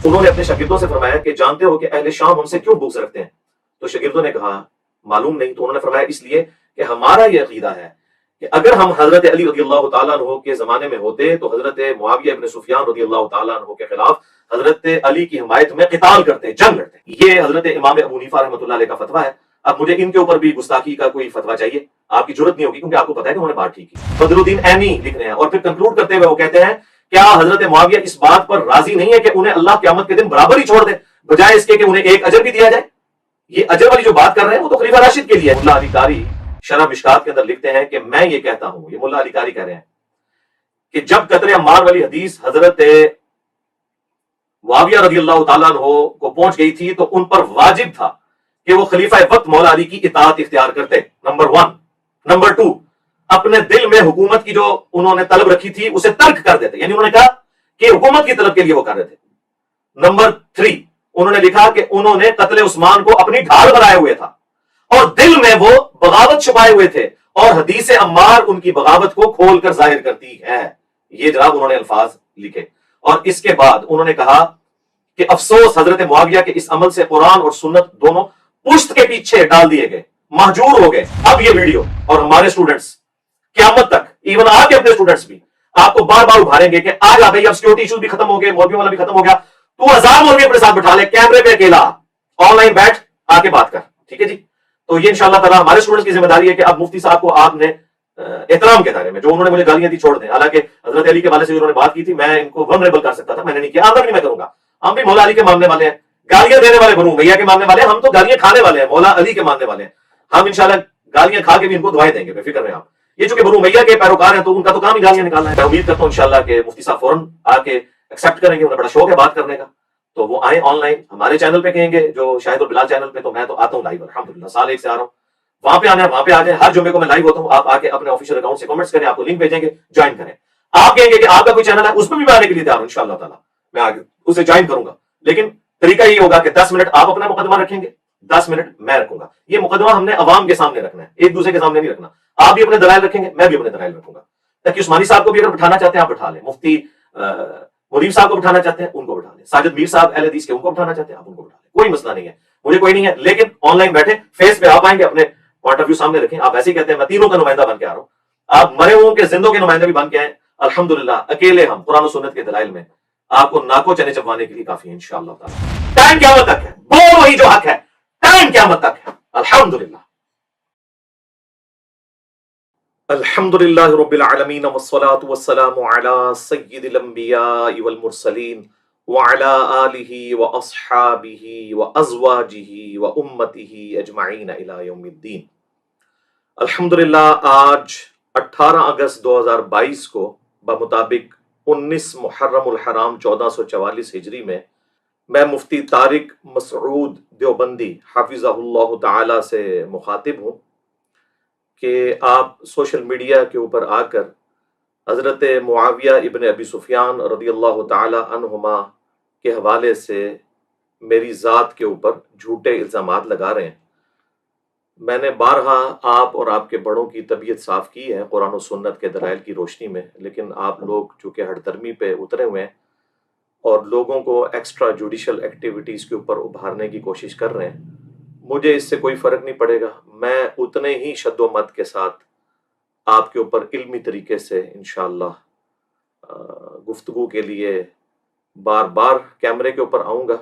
انہوں نے اپنے شاگردوں سے فرمایا کہ جانتے ہو کہ اہل شام ہم سے کیوں بغض رکھتے ہیں؟ تو شاگردوں نے کہا معلوم نہیں. تو انہوں نے فرمایا اس لیے کہ ہمارا یہ عقیدہ ہے کہ اگر ہم حضرت علی رضی اللہ تعالیٰ عنہ کے زمانے میں ہوتے تو حضرت معاویہ ابن سفیان رضی اللہ تعالیٰ عنہ کے خلاف حضرت علی کی حمایت میں قتال کرتے، جنگ لڑتے. یہ حضرت امام ابو حنیفہ رحمۃ اللہ علیہ کا فتویٰ ہے. اب مجھے ان کے اوپر بھی گستاخی کا کوئی فتویٰ چاہیے، آپ کی ضرورت نہیں ہوگی کیونکہ آپ کو پتا ہے کہ انہوں نے بات ٹھیک کی. بدر الدین عینی لکھ رہے ہیں اور پھر کنکلوڈ کرتے ہوئے وہ کہتے ہیں کیا حضرت معاویہ اس بات پر راضی نہیں ہے کہ انہیں اللہ قیامت کے دن برابر ہی چھوڑ دے بجائے اس کے کہ انہیں ایک اجر بھی دیا جائے؟ یہ اجر والی جو بات کر رہے ہیں وہ تو خلیفہ راشد کے لیے. ملا علی قاری شرح مشکات کے اندر لکھتے ہیں کہ میں یہ کہتا ہوں، یہ ملا علی قاری کہہ رہے ہیں کہ جب قتل عمار والی حدیث حضرت معاویہ رضی اللہ تعالیٰ عنہ کو پہنچ گئی تھی تو ان پر واجب تھا کہ وہ خلیفہ وقت مولا علی کی اطاعت اختیار کرتے، نمبر 1. نمبر 2، اپنے دل میں حکومت کی جو انہوں نے طلب رکھی تھی اسے ترک کر دیتے، یعنی انہوں نے کہا کہ حکومت کی طلب کے لیے وہ کر رہے تھے. نمبر 3، انہوں نے لکھا کہ انہوں نے قتل عثمان کو اپنی ڈھال بنائے ہوئے تھا اور دل میں وہ بغاوت چھپائے ہوئے تھے اور حدیث عمار ان کی بغاوت کو کھول کر ظاہر کرتی ہے. یہ جناب انہوں نے الفاظ لکھے. اور اس کے بعد انہوں نے کہا کہ افسوس حضرت معاویہ کے اس عمل سے قرآن اور سنت دونوں پشت کے پیچھے ڈال دیے گئے، مہجور ہو گئے. اب یہ ویڈیو اور ہمارے اسٹوڈنٹس قیامت تک، ایون آپ کے اپنے اسٹوڈنٹس بھی آپ کو بار بار ابھاریں گے کہ آ جا بھائی، اب سیکورٹی ایشوز بھی ختم ہو گئے، مولویوں والا بھی ختم ہو گیا، تو 1000 مولوی اپنے ساتھ بٹھا لے، کیمرے پہ اکیلا آن لائن بیٹھ آ کے بات کر. ٹھیک ہے جی؟ تو یہ انشاءاللہ تعالیٰ ہمارے اسٹوڈنٹس کی ذمہ داری ہے کہ اب مفتی صاحب کو آپ نے احترام کے دائرے میں، جو انہوں نے مجھے گالیاں دی چھوڑ دیں. حالانکہ حضرت علی کے والے سے انہوں نے بات کی تھی، میں ان کو ونریبل کر سکتا تھا، میں نے نہیں کیا، آدھا بھی میں کروں گا. ہم بھی مولا علی کے ماننے والے ہیں، گالیاں دینے والے بنو میاں کے ماننے والے ہیں، ہم تو گالیاں کھانے والے ہیں، مولا علی کے ماننے والے ہیں. ہم انشاءاللہ گالیاں کھا کے بھی ان کو دعائیں دیں گے، بے فکر رہیں آپ. یہ چونکہ بنو میاں کے پیروکار ہیں تو ان کا تو کام ہی گالیاں نکالنا ہے. میں امید کرتا ہوں انشاءاللہ کہ مفتی صاحب فوراً آ کے ایکسیپٹ کریں گے، انہیں بڑا شوق ہے بات کرنے کا، تو وہ آئیں آن لائن ہمارے چینل پہ کہیں گے جو شاہد اور بلال چینل پہ. تو میں تو آتا ہوں لائیو الحمدللہ، سال 1 سے آ رہا ہوں. وہاں پہ آنا ہے وہاں پہ آ جائیں، ہر جمعے کو میں لائیو ہوتا ہوں. آپ آ کے اپنے آفیشیل اکاؤنٹ سے کمنٹس کریں، آپ کو لنک بھیجیں گے، جوائن کریں. آپ کہیں گے کہ آپ کا کوئی چینل ہے اس پہ بھی میں آنے کے لیے تیار ہوں انشاءاللہ تعالیٰ، میں آگے اسے جوائن کروں گا. لیکن طریقہ یہ ہوگا کہ 10 منٹ آپ اپنا مقدمہ رکھیں گے، 10 منٹ میں رکھوں گا. یہ مقدمہ ہم نے عوام کے سامنے رکھنا ہے، ایک دوسرے کے سامنے نہیں رکھنا. آپ بھی اپنے دلائل رکھیں گے، میں بھی اپنے دلائل رکھوں گا. تاکہ عثمانی صاحب کو بھی اگر بٹھانا چاہتے ہیں آپ بٹھا لیں، مفتی منیب صاحب کو بٹھانا چاہتے ہیں ان کو بٹھا لیں، ساجد میر صاحب اہل حدیث کے ان کو بٹھانا چاہتے ہیں آپ ان کو بٹھا لیں، کوئی مسئلہ نہیں ہے، مجھے کوئی نہیں ہے. لیکن آن لائن بیٹھے، فیس پہ آپ آئیں گے، اپنے پوائنٹ آف ویو سامنے رکھیں. آپ ایسے ہی کہتے ہیں میں تینوں کا نمائندہ بن کے آ رہا ہوں، آپ مرے ہوں کے زندوں کے نمائندے بھی بن کے آئیں. الحمدللہ اکیلے ہم قرآن و سنت کے دلائل میں آپ کو ناکو چنے چبوانے کے لیے کافی ہے انشاءاللہ تعالی. ٹائم قیامت تک ہے، بول وہی جو حق ہے، ٹائم قیامت تک ہے. الحمدللہ الحمدللہ رب العالمین والصلاة والسلام علی سید الانبیاء والمرسلین وعلی آلہ واصحابہ وازواجہ وامتہ اجمعین الی یوم الدین. الحمدللہ آج 18 اگست 2022 کو بمطابق 19 محرم الحرام 1444 ہجری میں مفتی طارق مسعود دیوبندی حفظہ اللہ تعالی سے مخاطب ہوں کہ آپ سوشل میڈیا کے اوپر آ کر حضرت معاویہ ابن ابی سفیان رضی اللہ تعالی عنہما کے حوالے سے میری ذات کے اوپر جھوٹے الزامات لگا رہے ہیں. میں نے بارہا آپ اور آپ کے بڑوں کی طبیعت صاف کی ہے قرآن و سنت کے دلائل کی روشنی میں، لیکن آپ لوگ چونکہ ہٹ درمی پہ اترے ہوئے ہیں اور لوگوں کو ایکسٹرا جوڈیشل ایکٹیویٹیز کے اوپر ابھارنے کی کوشش کر رہے ہیں. مجھے اس سے کوئی فرق نہیں پڑے گا، میں اتنے ہی شد و مت کے ساتھ آپ کے اوپر علمی طریقے سے انشاءاللہ گفتگو کے لیے بار بار کیمرے کے اوپر آؤں گا.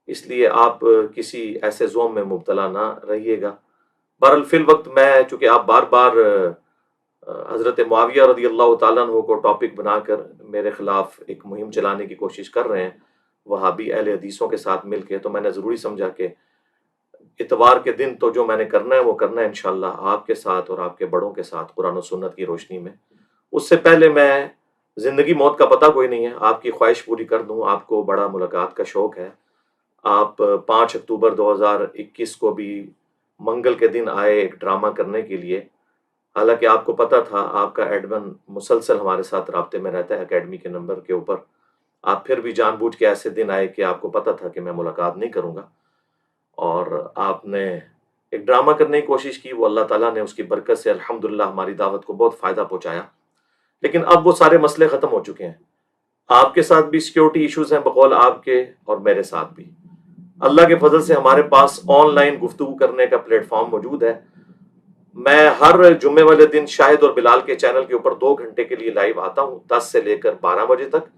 اس لیے آپ کسی ایسے زوم میں مبتلا نہ رہیے گا. بہرحال فی الوقت میں چونکہ آپ بار بار حضرت معاویہ رضی اللہ تعالیٰ عنہ کو ٹاپک بنا کر میرے خلاف ایک مہم چلانے کی کوشش کر رہے ہیں وہابی اہل حدیثوں کے ساتھ مل کے، تو میں نے ضروری سمجھا کہ اتوار کے دن تو جو میں نے کرنا ہے وہ کرنا ہے انشاءاللہ آپ کے ساتھ اور آپ کے بڑوں کے ساتھ قرآن و سنت کی روشنی میں. اس سے پہلے میں زندگی موت کا پتہ کوئی نہیں ہے، آپ کی خواہش پوری کر دوں. آپ کو بڑا ملاقات کا شوق ہے، آپ 5 اکتوبر 2021 کو بھی منگل کے دن آئے ایک ڈرامہ کرنے کے لیے. حالانکہ آپ کو پتہ تھا، آپ کا ایڈمن مسلسل ہمارے ساتھ رابطے میں رہتا ہے اکیڈمی کے نمبر کے اوپر. آپ پھر بھی جان بوجھ کے ایسے دن آئے کہ آپ کو پتہ تھا کہ میں ملاقات نہیں کروں گا، اور آپ نے ایک ڈرامہ کرنے کی کوشش کی. وہ اللہ تعالیٰ نے اس کی برکت سے الحمدللہ ہماری دعوت کو بہت فائدہ پہنچایا. لیکن اب وہ سارے مسئلے ختم ہو چکے ہیں. آپ کے ساتھ بھی سیکیورٹی ایشوز ہیں بقول آپ کے، اور میرے ساتھ بھی۔ اللہ کے فضل سے ہمارے پاس آن لائن گفتگو کرنے کا پلیٹ فارم موجود ہے۔ میں ہر جمعے والے دن شاہد اور بلال کے چینل کے اوپر 2 گھنٹے کے لیے لائیو آتا ہوں، 10 سے لے کر 12 بجے تک۔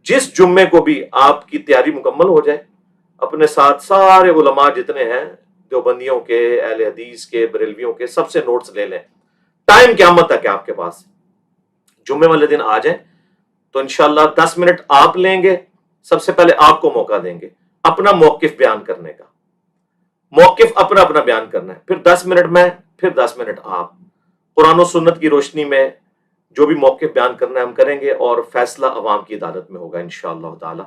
جس جمعے کو بھی آپ کی تیاری مکمل ہو جائے، اپنے ساتھ سارے علماء جتنے ہیں، دیوبندیوں کے، اہل حدیث کے، بریلویوں کے، سب سے نوٹس لے لیں۔ ٹائم قیامت تک ہے آپ کے پاس۔ جمعے والے دن آ جائیں تو انشاءاللہ 10 منٹ آپ لیں گے، سب سے پہلے آپ کو موقع دیں گے اپنا موقف بیان کرنے کا۔ موقف اپنا اپنا بیان کرنا ہے، پھر 10 منٹ میں، پھر 10 منٹ آپ۔ قرآن و سنت کی روشنی میں جو بھی موقف بیان کرنا ہے ہم کریں گے، اور فیصلہ عوام کی عدالت میں ہوگا انشاءاللہ تعالی۔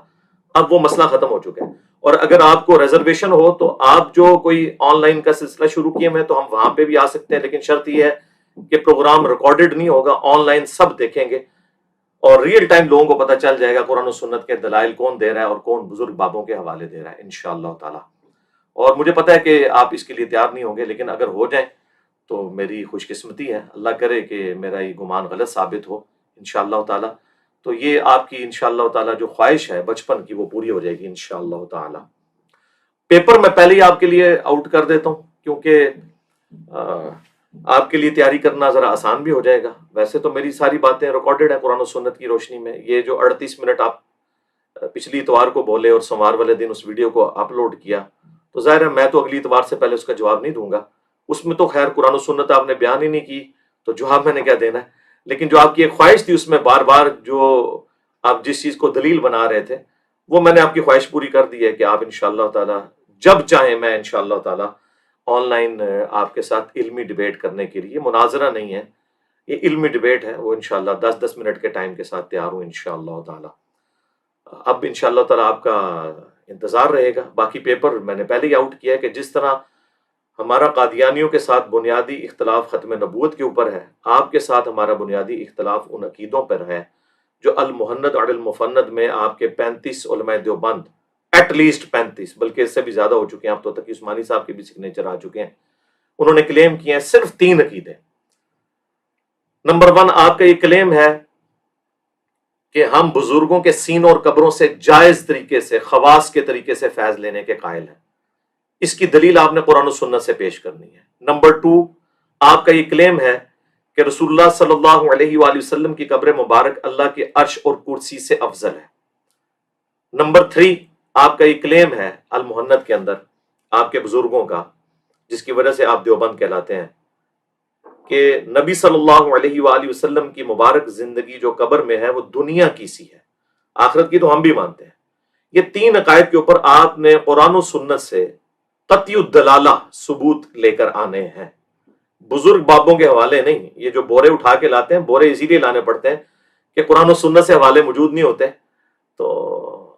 اب وہ مسئلہ ختم ہو چکا ہے، اور اگر آپ کو ریزرویشن ہو تو آپ جو کوئی آن لائن کا سلسلہ شروع کیے میں تو ہم وہاں پہ بھی آ سکتے ہیں، لیکن شرط یہ ہے کہ پروگرام ریکارڈڈ نہیں ہوگا، آن لائن سب دیکھیں گے اور ریئل ٹائم لوگوں کو پتہ چل جائے گا قرآن و سنت کے دلائل کون دے رہا ہے اور کون بزرگ بابوں کے حوالے دے رہا ہے انشاءاللہ تعالی۔ اور مجھے پتہ ہے کہ آپ اس کے لیے تیار نہیں ہوں گے، لیکن اگر ہو جائیں تو میری خوش قسمتی ہے، اللہ کرے کہ میرا یہ گمان غلط ثابت ہو انشاءاللہ تعالی۔ تو یہ آپ کی انشاءاللہ تعالی جو خواہش ہے بچپن کی، وہ پوری ہو جائے گی انشاءاللہ تعالی۔ پیپر میں پہلے ہی آپ کے لیے آؤٹ کر دیتا ہوں، کیونکہ آپ کے لیے تیاری کرنا ذرا آسان بھی ہو جائے گا۔ ویسے تو میری ساری باتیں ریکارڈڈ ہیں قرآن و سنت کی روشنی میں۔ یہ جو 38 منٹ آپ پچھلی اتوار کو بولے اور سوموار والے دن اس ویڈیو کو اپلوڈ کیا، تو ظاہر ہے میں تو اگلی اتوار سے پہلے اس کا جواب نہیں دوں گا۔ اس میں تو خیر قرآن و سنت آپ نے بیان ہی نہیں کی، تو جواب میں نے کیا دینا ہے۔ لیکن جو آپ کی ایک خواہش تھی اس میں بار بار جو آپ جس چیز کو دلیل بنا رہے تھے، وہ میں نے آپ کی خواہش پوری کر دی ہے کہ آپ انشاءاللہ تعالی جب چاہیں، میں انشاءاللہ تعالی آن لائن آپ کے ساتھ علمی ڈیبیٹ کرنے کے لیے، مناظرہ نہیں ہے، یہ علمی ڈیبیٹ ہے، وہ انشاءاللہ 10-10 منٹ کے ٹائم کے ساتھ تیار ہوں انشاءاللہ تعالی۔ اب انشاءاللہ تعالی آپ کا انتظار رہے گا۔ باقی پیپر میں نے پہلے ہی آؤٹ کیا ہے کہ جس طرح ہمارا قادیانیوں کے ساتھ بنیادی اختلاف ختم نبوت کے اوپر ہے، آپ کے ساتھ ہمارا بنیادی اختلاف ان عقیدوں پر ہے جو المحند اور المفند میں آپ کے 35 علماء دیوبند، ایٹ لیسٹ 35 بلکہ اس سے بھی زیادہ ہو چکے ہیں، اب تو تقی عثمانی صاحب کے بھی سگنیچر آ چکے ہیں، انہوں نے کلیم کیے ہیں صرف 3 عقیدے۔ نمبر 1 آپ کا یہ کلیم ہے کہ ہم بزرگوں کے سینوں اور قبروں سے جائز طریقے سے، خواص کے طریقے سے فیض لینے کے قائل ہیں۔ اس کی دلیل آپ نے قرآن و سنت سے پیش کرنی ہے۔ نمبر 2 آپ کا یہ کلیم ہے کہ رسول اللہ صلی اللہ علیہ وآلہ وسلم کی قبر مبارک اللہ کے عرش اور کرسی سے افضل ہے۔ نمبر 3 آپ کا یہ کلیم ہے المحنت کے اندر آپ کے بزرگوں کا، جس کی وجہ سے آپ دیوبند کہلاتے ہیں، کہ نبی صلی اللہ علیہ وآلہ وسلم کی مبارک زندگی جو قبر میں ہے وہ دنیا کی سی ہے، آخرت کی تو ہم بھی مانتے ہیں۔ یہ 3 عقائد کے اوپر آپ نے قرآن و سنت سے قطعی الدلالہ ثبوت لے کر آنے ہیں، بزرگ بابوں کے حوالے نہیں۔ یہ جو بورے اٹھا کے لاتے ہیں، بورے اسی لیے لانے پڑتے ہیں کہ قرآن و سنت سے حوالے موجود نہیں ہوتے، تو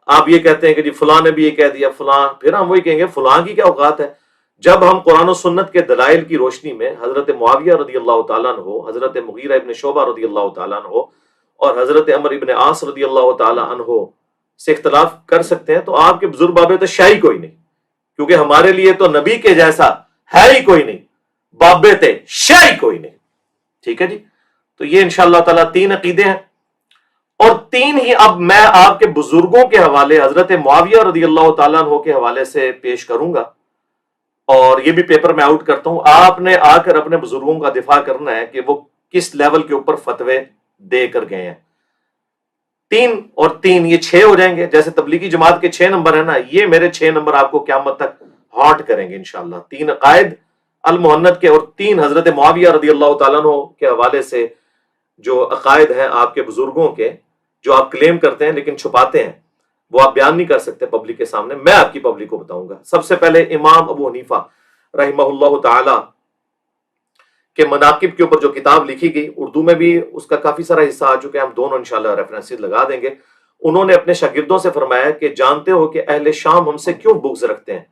آپ یہ کہتے ہیں کہ جی فلاں نے بھی یہ کہہ دیا فلاں، پھر ہم وہی کہیں گے فلاں کی کیا اوقات ہے۔ جب ہم قرآن و سنت کے دلائل کی روشنی میں حضرت معاویہ رضی اللہ تعالیٰ عنہ، حضرت مغیرہ ابن شعبہ رضی اللہ تعالیٰ عنہ اور حضرت عمر ابن عاص رضی اللہ تعالیٰ عنہ سے اختلاف کر سکتے ہیں، تو آپ کے بزرگ بابے تو شاہی کوئی نہیں، کیونکہ ہمارے لیے تو نبی کے جیسا ہے ہی کوئی نہیں، بابے تھے شاہی کوئی نہیں۔ ٹھیک ہے جی، تو یہ انشاءاللہ تعالیٰ 3 عقیدے ہیں، اور 3 ہی اب میں آپ کے بزرگوں کے حوالے حضرت معاویہ رضی اللہ تعالیٰ عنہ کے حوالے سے پیش کروں گا، اور یہ بھی پیپر میں آؤٹ کرتا ہوں۔ آپ نے آ کر اپنے بزرگوں کا دفاع کرنا ہے کہ وہ کس لیول کے اوپر فتوے دے کر گئے ہیں۔ 3 اور 3 یہ 6 ہو جائیں گے، جیسے تبلیغی جماعت کے 6 نمبر ہیں نا، یہ میرے 6 نمبر آپ کو قیامت تک ہانٹ کریں گے انشاءاللہ۔ 3 عقائد المحنت کے اور 3 حضرت معاویہ رضی اللہ تعالیٰ عنہ کے حوالے سے جو عقائد ہیں آپ کے بزرگوں کے، جو آپ کلیم کرتے ہیں لیکن چھپاتے ہیں، وہ آپ بیان نہیں کر سکتے پبلک کے سامنے، میں آپ کی پبلک کو بتاؤں گا۔ سب سے پہلے امام ابو حنیفہ رحمہ اللہ تعالی کے مناقب کے اوپر جو کتاب لکھی گئی، اردو میں بھی اس کا کافی سارا حصہ آ چکے ہیں، ہم دونوں انشاءاللہ ریفرنسز لگا دیں گے۔ انہوں نے اپنے شاگردوں سے فرمایا کہ جانتے ہو کہ اہل شام ہم سے کیوں بغض رکھتے ہیں؟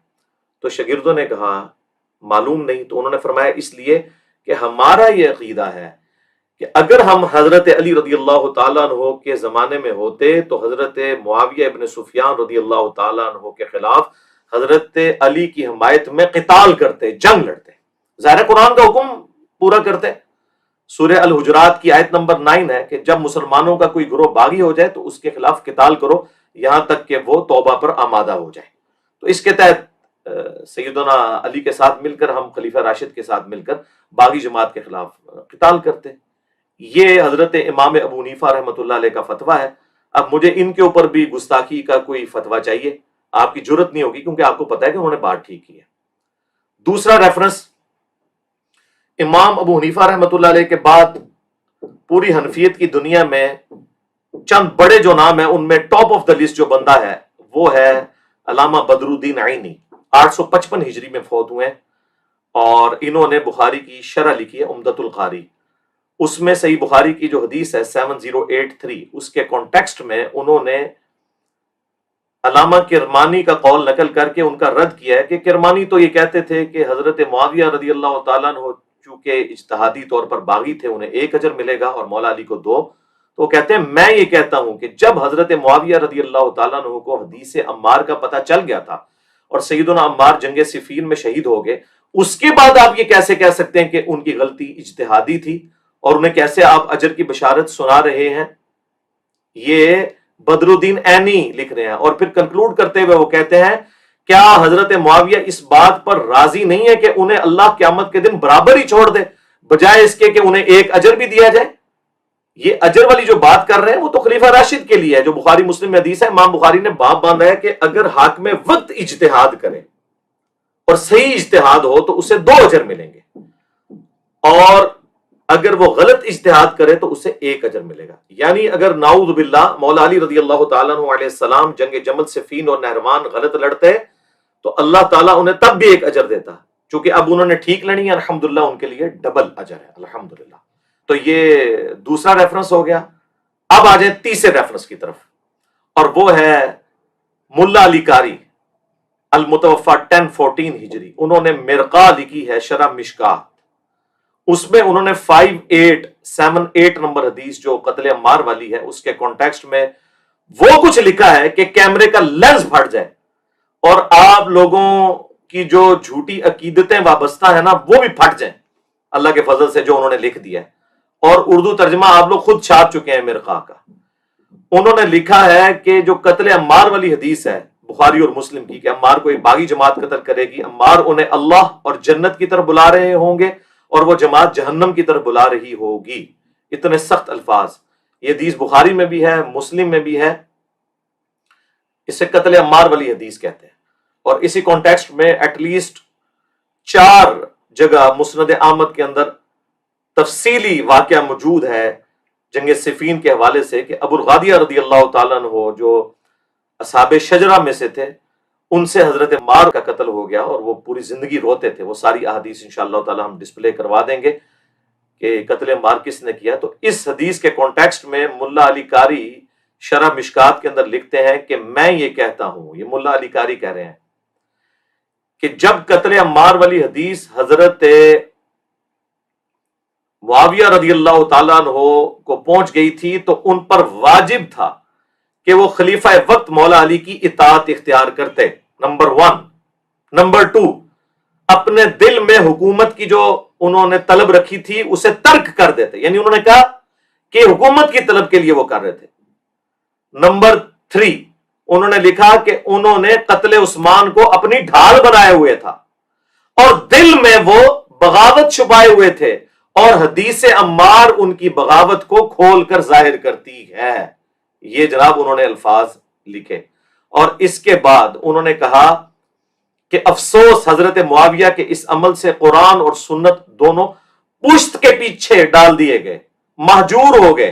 تو شاگردوں نے کہا معلوم نہیں۔ تو انہوں نے فرمایا اس لیے کہ ہمارا یہ عقیدہ ہے کہ اگر ہم حضرت علی رضی اللہ تعالیٰ عنہ کے زمانے میں ہوتے تو حضرت معاویہ ابن سفیان رضی اللہ تعالیٰ عنہ کے خلاف حضرت علی کی حمایت میں قتال کرتے، جنگ لڑتے، ظاہر قرآن کا حکم پورا کرتے۔ سورہ الحجرات کی آیت نمبر 9 ہے کہ جب مسلمانوں کا کوئی گروہ باغی ہو جائے تو اس کے خلاف قتال کرو یہاں تک کہ وہ توبہ پر آمادہ ہو جائے. تو اس کے تحت سیدنا علی کے ساتھ مل کر ہم خلیفہ راشد کے ساتھ مل کر باغی جماعت کے خلاف قتال کرتے. یہ حضرت امام ابو حنیفہ رحمۃ اللہ علیہ کا فتویٰ ہے. اب مجھے ان کے اوپر بھی گستاخی کا کوئی فتویٰ چاہیے، آپ کی جرت نہیں ہوگی کیونکہ آپ کو پتا ہے کہ انہوں نے بات ٹھیک کی ہے. دوسرا ریفرنس، امام ابو حنیفہ رحمۃ اللہ علیہ کے بعد پوری حنفیت کی دنیا میں چند بڑے جو نام ہیں ان میں ٹاپ آف دا لسٹ جو بندہ ہے وہ ہے علامہ بدر الدین عینی. 855 ہجری میں فوت ہوئے ہیں اور انہوں نے بخاری کی شرح لکھی ہے عمدۃ القاری. اس میں صحیح بخاری کی جو حدیث ہے 7083 اس کے کانٹیکسٹ میں انہوں نے علامہ کرمانی کا قول نقل کر کے ان کا رد کیا ہے کہ کرمانی تو یہ کہتے تھے کہ حضرت معاویہ رضی اللہ تعالیٰ عنہ چونکہ اجتہادی طور پر باغی تھے انہیں 1 اجر ملے گا اور مولا علی کو 2. تو وہ کہتے ہیں میں یہ کہتا ہوں کہ جب حضرت معاویہ رضی اللہ تعالیٰ عنہ کو حدیث عمار کا پتہ چل گیا تھا اور سیدنا عمار جنگ صفین میں شہید ہو گئے، اس کے بعد آپ یہ کیسے کہہ سکتے ہیں کہ ان کی غلطی اجتہادی تھی اور انہیں کیسے آپ اجر کی بشارت سنا رہے ہیں؟ یہ بدر الدین عینی لکھ رہے ہیں. اور پھر کنکلوڈ کرتے ہوئے وہ کہتے ہیں کیا حضرت معاویہ اس بات پر راضی نہیں ہے کہ انہیں اللہ قیامت کے دن برابر ہی چھوڑ دے بجائے اس کے کہ انہیں 1 اجر بھی دیا جائے؟ یہ اجر والی جو بات کر رہے ہیں وہ تو خلیفہ راشد کے لیے ہے جو بخاری مسلم میں حدیث ہے. امام بخاری نے باب باندھا ہے کہ اگر حاکم وقت اجتہاد کرے اور صحیح اجتہاد ہو تو اسے 2 اجر ملیں گے اور اگر وہ غلط اجتہاد کرے تو اسے 1 اجر ملے گا. یعنی اگر نعوذ باللہ مولا علی رضی اللہ تعالیٰ عنہ علیہ السلام جنگ جمل صفین اور نہروان غلط لڑتے تو اللہ تعالیٰ انہیں تب بھی 1 اجر دیتا، چونکہ اب انہوں نے ٹھیک لڑی ہے الحمدللہ ان کے لیے ڈبل اجر ہے الحمدللہ. تو یہ دوسرا ریفرنس ہو گیا. اب آ جائیں تیسرے ریفرنس کی طرف اور وہ ہے ملا علی قاری المتوفا 1014 ہجری. انہوں نے مرقہ لکھی ہے شرح مشکات. اس میں انہوں نے 5878 نمبر حدیث جو قتل عمار والی ہے اس کے کانٹیکسٹ میں وہ کچھ لکھا ہے کہ کیمرے کا لینس پھٹ جائے اور آپ لوگوں کی جو جھوٹی عقیدتیں وابستہ ہیں نا وہ بھی پھٹ جائیں اللہ کے فضل سے جو انہوں نے لکھ دیا ہے. اور اردو ترجمہ آپ لوگ خود چھاپ چکے ہیں مرقہ کا. انہوں نے لکھا ہے کہ جو قتل عمار والی حدیث ہے بخاری اور مسلم کی کہ عمار کو ایک باغی جماعت قتل کرے گی، عمار انہیں اللہ اور جنت کی طرف بلا رہے ہوں گے اور وہ جماعت جہنم کی طرف بلا رہی ہوگی. اتنے سخت الفاظ. یہ حدیث بخاری میں بھی ہے مسلم میں بھی ہے. اسے قتل عمار والی حدیث کہتے ہیں. اور اسی کانٹیکسٹ میں ایٹ لیسٹ 4 جگہ مسند احمد کے اندر تفصیلی واقعہ موجود ہے جنگ صفین کے حوالے سے کہ ابو الغادیہ رضی اللہ تعالیٰ عنہ جو اصحاب شجرہ میں سے تھے ان سے حضرت عمار کا قتل ہو گیا اور وہ پوری زندگی روتے تھے. وہ ساری احادیث انشاءاللہ تعالی ہم ڈسپلے کروا دیں گے کہ قتل عمار کس نے کیا. تو اس حدیث کے کانٹیکسٹ میں ملا علی قاری شرح مشکات کے اندر لکھتے ہیں کہ میں یہ کہتا ہوں، یہ ملا علی قاری کہہ رہے ہیں کہ جب قتل عمار والی حدیث حضرت معاویہ رضی اللہ تعالیٰ عنہ کو پہنچ گئی تھی تو ان پر واجب تھا کہ وہ خلیفہ وقت مولا علی کی اطاعت اختیار کرتے. نمبر 1. نمبر 2، اپنے دل میں حکومت کی جو انہوں نے طلب رکھی تھی اسے ترک کر دیتے، یعنی انہوں نے کہا کہ حکومت کی طلب کے لیے وہ کر رہے تھے. نمبر 3، انہوں نے لکھا کہ انہوں نے قتل عثمان کو اپنی ڈھال بنائے ہوئے تھا اور دل میں وہ بغاوت چھپائے ہوئے تھے اور حدیث عمار ان کی بغاوت کو کھول کر ظاہر کرتی ہے. یہ جناب انہوں نے الفاظ لکھے. اور اس کے بعد انہوں نے کہا کہ افسوس حضرت معاویہ کے اس عمل سے قرآن اور سنت دونوں پشت کے پیچھے ڈال دیے گئے، مہجور ہو گئے.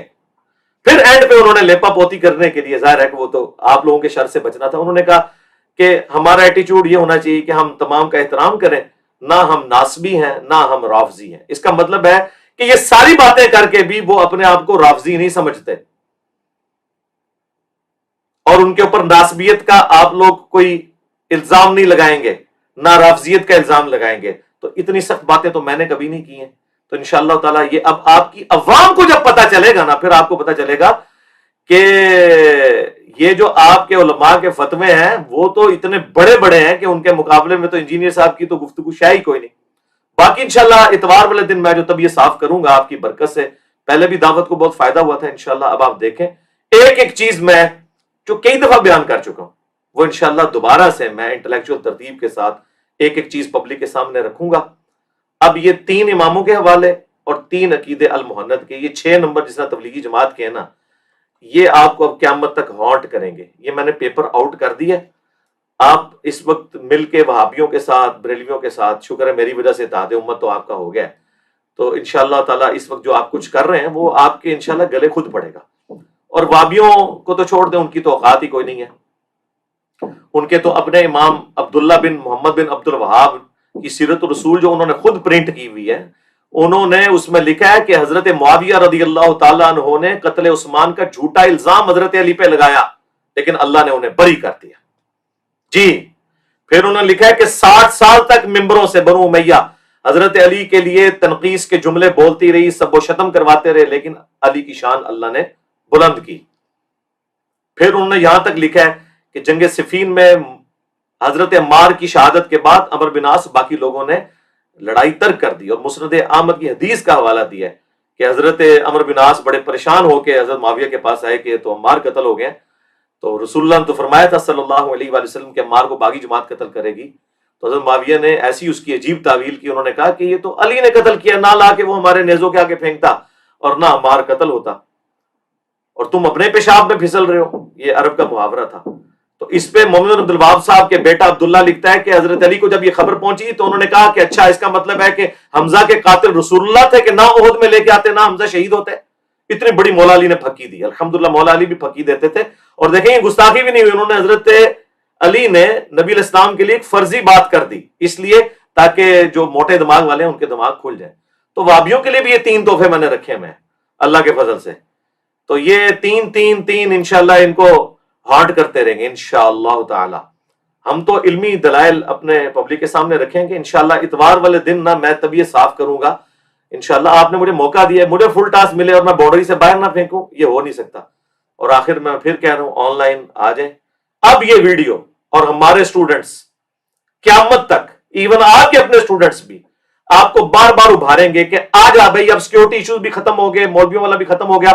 پھر اینڈ پہ انہوں نے لیپا پوتی کرنے کے لیے، ظاہر ہے کہ وہ تو آپ لوگوں کے شر سے بچنا تھا، انہوں نے کہا کہ ہمارا ایٹیچیوڈ یہ ہونا چاہیے کہ ہم تمام کا احترام کریں، نہ ہم ناسبی ہیں نہ ہم رافضی ہیں. اس کا مطلب ہے کہ یہ ساری باتیں کر کے بھی وہ اپنے آپ کو رافضی نہیں سمجھتے اور ان کے اوپر ناسبیت کا آپ لوگ کوئی الزام نہیں لگائیں گے، نہ رافضیت کا الزام لگائیں گے. تو اتنی سخت باتیں تو میں نے کبھی نہیں کی ہیں. تو انشاءاللہ تعالیٰ یہ اب آپ کی عوام کو جب پتا چلے گا نا، پھر آپ کو پتا چلے گا کہ یہ جو آپ کے علماء کے فتوے ہیں وہ تو اتنے بڑے بڑے ہیں کہ ان کے مقابلے میں تو انجینئر صاحب کی تو گفتگو شاہی کوئی نہیں. باقی انشاءاللہ اتوار والے دن میں جو طبیعت صاف کروں گا آپ کی برکت سے، پہلے بھی دعوت کو بہت فائدہ ہوا تھا انشاءاللہ، اب آپ دیکھیں ایک ایک چیز میں جو کئی دفعہ بیان کر چکا ہوں وہ انشاءاللہ دوبارہ سے میں انٹلیکچوئل ترتیب کے ساتھ ایک ایک چیز پبلک کے سامنے رکھوں گا۔ اب یہ 3 اماموں کے حوالے اور 3 عقیدے المحند کے، یہ 6 نمبر جس طرح تبلیغی جماعت کے ہیں نا، یہ آپ کو اب قیامت تک ہانٹ کریں گے۔ یہ میں نے پیپر آؤٹ کر دیا، آپ اس وقت مل کے وہابیوں کے ساتھ، بریلویوں کے ساتھ، شکر ہے میری وجہ سے اتحاد امت تو آپ کا ہو گیا ہے، تو انشاءاللہ تعالیٰ اس وقت جو آپ کچھ کر رہے ہیں وہ آپ کے انشاءاللہ گلے خود پڑے گا۔ اور وہابیوں کو تو چھوڑ دیں، ان کی تو اوقات ہی کوئی نہیں ہے، ان کے تو اپنے امام عبداللہ بن محمد بن عبد الوہاب کی سیرت الرسول جو انہوں نے خود پرنٹ کی ہوئی ہے، انہوں نے اس میں لکھا ہے کہ حضرت معاویہ رضی اللہ تعالیٰ عنہ نے قتل عثمان کا جھوٹا الزام حضرت علی پہ لگایا، لیکن اللہ نے انہیں بری کر دیا۔ جی، پھر انہوں نے لکھا ہے کہ 60 سال تک ممبروں سے بنو امیہ حضرت علی کے لیے تنقیص کے جملے بولتی رہی، سب و شتم کرواتے رہے، لیکن علی کی شان اللہ نے بلند کی۔ پھر انہوں نے یہاں تک لکھا ہے کہ جنگ صفین میں حضرت عمار کی شہادت کے بعد عمر بن عاص باقی لوگوں نے لڑائی ترک کر دی، اور مسند احمد کی حدیث کا حوالہ دیا ہے کہ حضرت عمر بن عاص بڑے پریشان ہو کے حضرت معاویہ کے پاس آئے کہ تو عمار قتل ہو گئے، تو رسول اللہ نے تو فرمایا تھا صلی اللہ علیہ وآلہ وسلم کہ عمار کو باغی جماعت قتل کرے گی، تو حضرت معاویہ نے ایسی اس کی عجیب تعویل کی، انہوں نے کہا کہ یہ تو علی نے قتل کیا، نہ لا کے وہ ہمارے نیزوں کے آگے پھینکتا اور نہ عمار قتل ہوتا، اور تم اپنے پیشاب میں پھسل رہے ہو۔ یہ عرب کا محاورہ تھا۔ تو اس پہ محمد عبد الوہاب صاحب کے بیٹا عبداللہ لکھتا ہے کہ حضرت علی کو جب یہ خبر پہنچی تو انہوں نے کہا کہ اچھا، اس کا مطلب ہے کہ حمزہ کے قاتل رسول اللہ تھے کہ نہ احد میں لے کے آتے نہ حمزہ شہید ہوتے۔ اتنی بڑی مولا علی نے پھکی دی، الحمدللہ مولا علی بھی پھکی دیتے تھے۔ اور دیکھیں یہ گستاخی بھی نہیں ہوئی، انہوں نے حضرت علی نے نبی علیہ السلام کے لیے ایک فرضی بات کر دی، اس لیے تاکہ جو موٹے دماغ والے ہیں ان کے دماغ کھل جائیں۔ تو وہابیوں کے لیے بھی یہ 3 تحفے میں نے رکھے ہیں اللہ کے فضل سے، تو یہ 3 انشاءاللہ ان کو ہارڈ کرتے رہیں گے انشاءاللہ تعالی۔ ہم تو علمی دلائل اپنے پبلک کے سامنے رکھیں گے انشاءاللہ۔ اتوار والے دن نہ میں طبیعت صاف کروں گا انشاءاللہ، آپ نے مجھے موقع دیا ہے، مجھے فل ٹاسک ملے اور میں باؤنڈری سے باہر نہ پھینکوں، یہ ہو نہیں سکتا۔ اور آخر میں پھر کہہ رہا ہوں، آن لائن آ جائیں۔ اب یہ ویڈیو اور ہمارے سٹوڈنٹس قیامت تک، ایون آپ کے اپنے سٹوڈنٹس بھی آپ کو بار بار ابھاریں گے کہ آ جا بھائی، اب سیکورٹی ایشوز بھی ختم ہو گئے، مولویوں والا بھی ختم ہو گیا،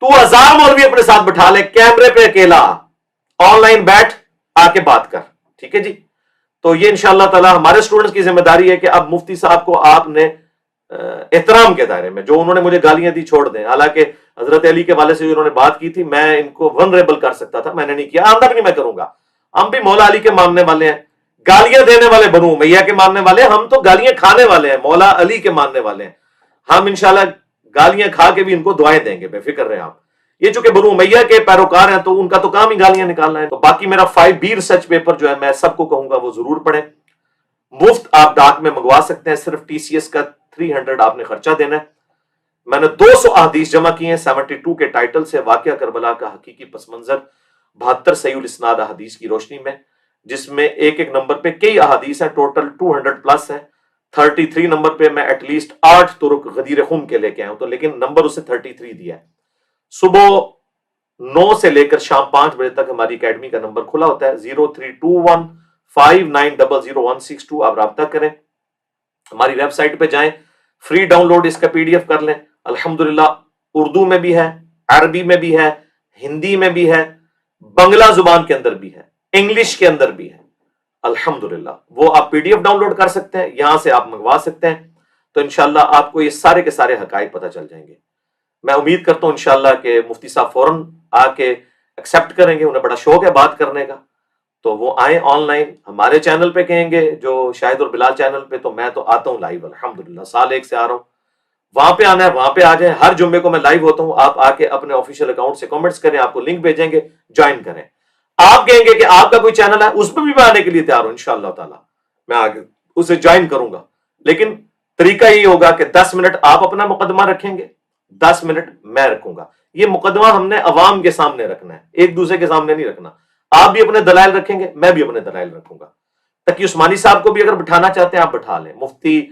تو 1000 مولوی اپنے ساتھ بٹھا لے، کیمرے پہ اکیلا آن لائن بیٹھ آ کے بات کر، ٹھیک ہے جی۔ تو یہ انشاءاللہ تعالی ہمارے سٹوڈنٹس کی ذمہ داری ہے کہ اب مفتی صاحب کو آپ نے احترام کے دائرے میں، جو انہوں نے مجھے گالیاں دی چھوڑ دیں، حالانکہ حضرت علی کے والے سے جو انہوں نے بات کی تھی میں ان کو ونریبل کر سکتا تھا، میں نے نہیں کیا، آندہ بھی نہیں میں کروں گا۔ ہم بھی مولا علی کے ماننے والے ہیں، گالیاں دینے والے بنو امیہ کے ماننے والے ہیں، ہم تو گالیاں کھانے والے ہیں، مولا علی کے ماننے والے ہیں۔ ہم انشاءاللہ گالیاں کھا کے بھی ان کو دعائیں دیں گے، بے فکر رہیں آپ۔ یہ چونکہ بنو امیہ کے پیروکار ہیں تو ان کا تو کام ہی گالیاں نکالنا ہے۔ تو باقی میرا 5B ریسرچ پیپر جو ہے میں سب کو کہوں گا وہ ضرور پڑھیں، مفت آپ ڈاک میں منگوا سکتے ہیں، صرف TCS کا 300 آپ نے خرچہ دینا ہے۔ میں نے 200 احادیث جمع کی ہیں 72 کے ٹائٹل سے، واقعہ کربلا کا حقیقی پس منظر، 72 صحیح الاسناد احادیث کی روشنی میں، جس میں ایک ایک نمبر پہ کئی احادیث ہیں، ٹوٹل 200 پلس ہیں۔ 33 نمبر پہ میں ایٹ لیسٹ 8 طرق غدیر خون کے لے کے آیا ہوں، تو لیکن نمبر اسے 33 دیا ہے۔ صبح 9 سے لے کر شام 5 بجے تک ہماری اکیڈمی کا نمبر کھلا ہوتا ہے، 032159000162۔ آپ رابطہ کریں، ہماری ویب سائٹ پہ جائیں، فری ڈاؤن لوڈ اس کا PDF کر لیں۔ الحمدللہ اردو میں بھی ہے، عربی میں بھی ہے، ہندی میں بھی ہے، بنگلہ زبان کے اندر بھی ہے، انگلش کے اندر بھی ہے، الحمدللہ۔ وہ آپ PDF ڈاؤن لوڈ کر سکتے ہیں، یہاں سے آپ منگوا سکتے ہیں، تو انشاءاللہ آپ کو یہ سارے کے سارے حقائق پتہ چل جائیں گے۔ میں امید کرتا ہوں انشاءاللہ کہ مفتی صاحب فوراً آ کے ایکسیپٹ کریں گے، انہیں بڑا شوق ہے بات کرنے کا، تو وہ آئیں آن لائن ہمارے چینل پہ، کہیں گے جو شاہد اور بلال چینل پہ، تو میں تو آتا ہوں لائیو الحمدللہ، سال 1 سے آ رہا ہوں، وہاں پہ آنا ہے وہاں پہ آ جائیں، ہر جمعے کو میں لائیو ہوتا ہوں، آپ آ کے اپنے آفیشیل اکاؤنٹ سے کامنٹس کریں، آپ کو لنک بھیجیں گے، جوائن کریں۔ آپ کہیں گے کہ آپ کا کوئی چینل ہے، اس پہ بھی میں آنے کے لیے تیار ہوں انشاءاللہ تعالی، میں آگے اسے جوائن کروں گا، لیکن طریقہ یہ ہوگا کہ 10 منٹ آپ اپنا مقدمہ رکھیں گے، 10 منٹ میں رکھوں گا۔ یہ مقدمہ ہم نے عوام کے سامنے رکھنا ہے، ایک دوسرے کے سامنے نہیں رکھنا۔ آپ بھی اپنے دلائل رکھیں گے، میں بھی اپنے دلائل رکھوں گا۔ تقی عثمانی صاحب کو بھی اگر بٹھانا چاہتے ہیں آپ بٹھا لیں، مفتی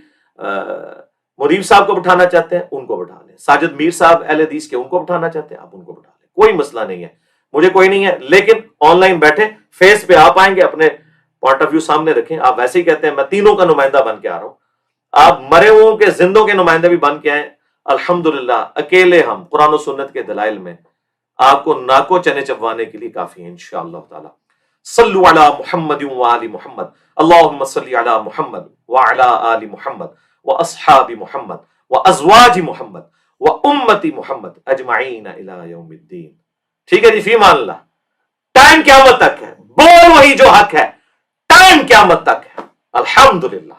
مریب صاحب کو بٹھانا چاہتے ہیں ان کو بٹھا لیں، ساجد میر صاحب اہل حدیث کے ان کو بٹھانا چاہتے ہیں آپ ان کو بٹھا لیں، کوئی مسئلہ نہیں ہے، مجھے کوئی نہیں ہے، لیکن آن لائن بیٹھیں، فیس پہ آپ آئیں گے، اپنے پوائنٹ آف ویو سامنے رکھیں۔ آپ ویسے ہی کہتے ہیں میں تینوں کا نمائندہ بن کے آ رہا ہوں، آپ مرے ہوئوں کے زندوں کے نمائندے بھی بن کے آئے، الحمدللہ اکیلے ہم قرآن و سنت کے دلائل میں آپ کو ناکو چنے چبوانے کے لیے کافی ہیں انشاءاللہ تعالی۔ صلو علی محمد وآل محمد، اللہم صلی علی محمد وعلی آل محمد واصحاب محمد وازواج محمد وامتی محمد اجمعین الی یوم الدین۔ ٹھیک ہے جی، فی امان اللہ۔ ٹائم قیامت تک ہے، بول وہی جو حق ہے، ٹائم قیامت تک ہے، الحمدللہ۔